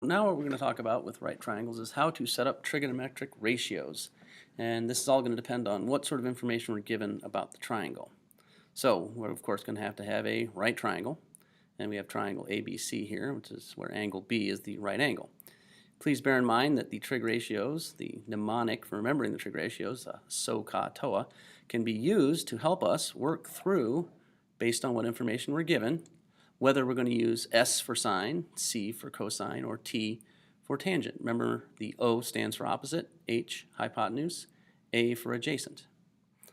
Now what we're going to talk about with right triangles is how to set up trigonometric ratios. And this is all going to depend on what sort of information we're given about the triangle. So we're of course going to have a right triangle. And we have triangle ABC here, which is where angle B is the right angle. Please bear in mind that the trig ratios, the mnemonic for remembering the trig ratios, SO, CA, TOA, can be used to help us work through, based on what information we're given, whether we're going to use S for sine, C for cosine, or T for tangent. Remember, the O stands for opposite, H hypotenuse, A for adjacent.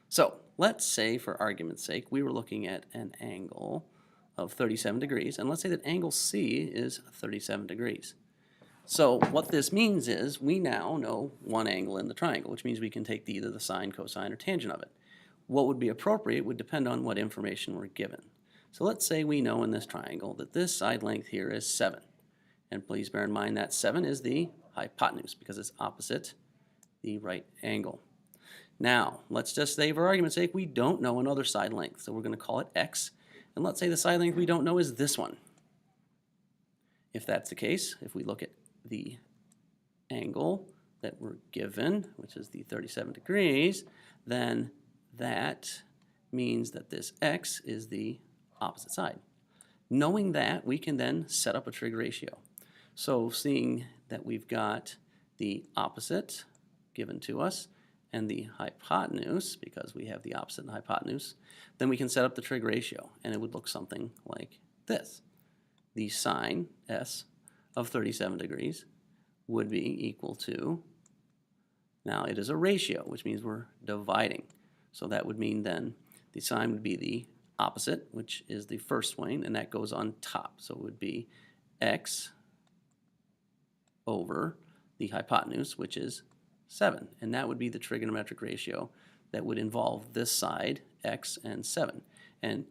So let's say, for argument's sake, we were looking at an angle of 37 degrees, and let's say that angle C is 37 degrees. So what this means is we now know one angle in the triangle, which means we can take either the sine, cosine, or tangent of it. What would be appropriate would depend on what information we're given. So let's say we know in this triangle that this side length here is 7. And please bear in mind that 7 is the hypotenuse because it's opposite the right angle. Now, let's just say for argument's sake we don't know another side length. So we're going to call it x. And let's say the side length we don't know is this one. If that's the case, if we look at the angle that we're given, which is the 37 degrees, then that means that this x is the opposite side. Knowing that, we can then set up a trig ratio. So seeing that we've got the opposite given to us and the hypotenuse, because we have the opposite and hypotenuse, then we can set up the trig ratio, and it would look something like this. The sine, S, of 37 degrees would be equal to, now it is a ratio, which means we're dividing. So that would mean then the sine would be the opposite, which is the first plane, and that goes on top. So it would be x over the hypotenuse, which is 7. And that would be the trigonometric ratio that would involve this side, x and 7. And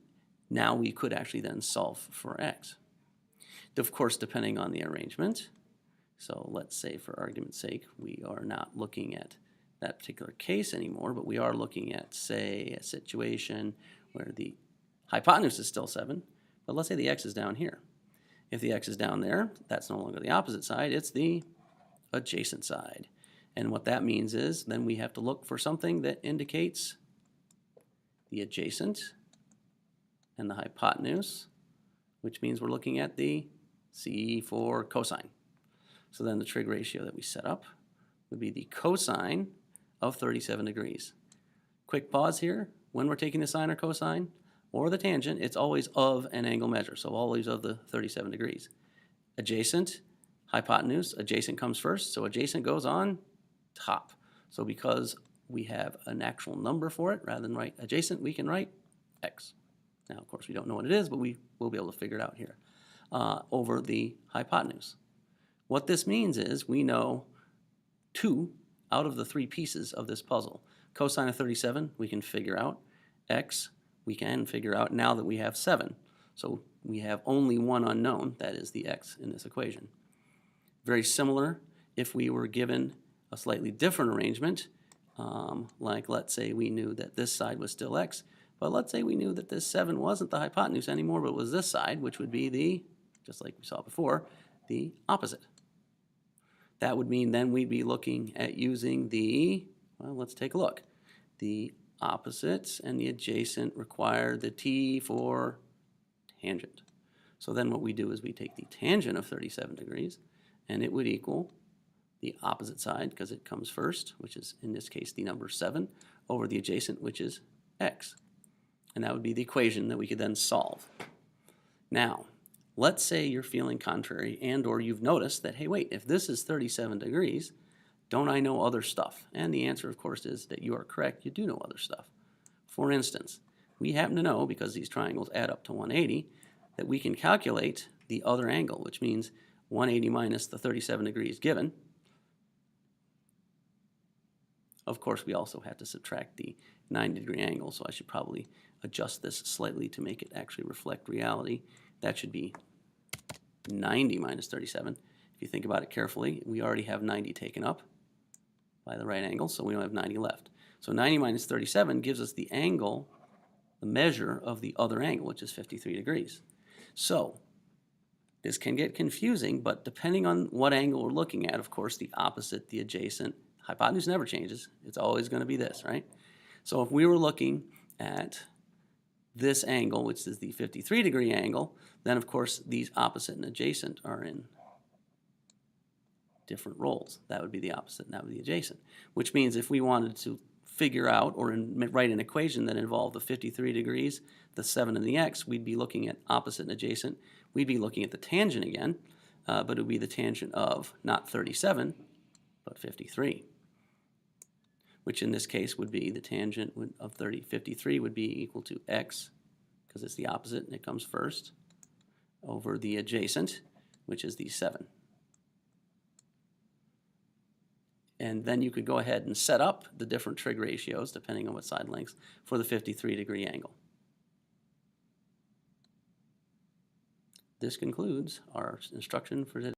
now we could actually then solve for x. Of course, depending on the arrangement. So let's say, for argument's sake, we are not looking at that particular case anymore, but we are looking at, say, a situation where the hypotenuse is still 7, but let's say the x is down here. If the x is down there, that's no longer the opposite side, it's the adjacent side. And what that means is then we have to look for something that indicates the adjacent and the hypotenuse, which means we're looking at the C for cosine. So then the trig ratio that we set up would be the cosine of 37 degrees. Quick pause here. When we're taking the sine or cosine or the tangent, it's always of an angle measure, so always of the 37 degrees. Adjacent, hypotenuse, adjacent comes first, so adjacent goes on top. So because we have an actual number for it, rather than write adjacent, we can write x. Now, of course, we don't know what it is, but we will be able to figure it out here, over the hypotenuse. What this means is we know 2 out of the 3 pieces of this puzzle. Cosine of 37, we can figure out. X, we can figure out now that we have 7. So we have only one unknown, that is the x in this equation. Very similar if we were given a slightly different arrangement, like let's say we knew that this side was still x, but let's say we knew that this 7 wasn't the hypotenuse anymore, but was this side, which would be the, just like we saw before, the opposite. That would mean then we'd be looking at using the, well, let's take a look. The opposites and the adjacent require the t for tangent. So then what we do is we take the tangent of 37 degrees, and it would equal the opposite side, because it comes first, which is in this case the number 7, over the adjacent, which is x. And that would be the equation that we could then solve. Now, let's say you're feeling contrary and or you've noticed that, hey, wait, if this is 37 degrees, don't I know other stuff? And the answer, of course, is that you are correct. You do know other stuff. For instance, we happen to know, because these triangles add up to 180, that we can calculate the other angle, which means 180 minus the 37 degrees given. Of course, we also have to subtract the 90-degree angle, so I should probably adjust this slightly to make it actually reflect reality. That should be 90 minus 37. If you think about it carefully, we already have 90 taken up by the right angle, so we don't have 90 left. So 90 minus 37 gives us the angle, the measure of the other angle, which is 53 degrees. So This can get confusing, but depending on what angle we're looking at, of course, the opposite, the adjacent, hypotenuse never changes. It's always going to be this, right? So if we were looking at this angle, which is the 53-degree angle, then of course these opposite and adjacent are in different roles. That would be the opposite and that would be the adjacent, which means if we wanted to figure out or write an equation that involved the 53 degrees, the 7 and the x, we'd be looking at opposite and adjacent. We'd be looking at the tangent again, but it would be the tangent of not 37, but 53, which in this case would be the tangent of 53 would be equal to x, because it's the opposite and it comes first, over the adjacent, which is the 7. And then you could go ahead and set up the different trig ratios, depending on what side lengths, for the 53-degree angle. This concludes our instruction for today.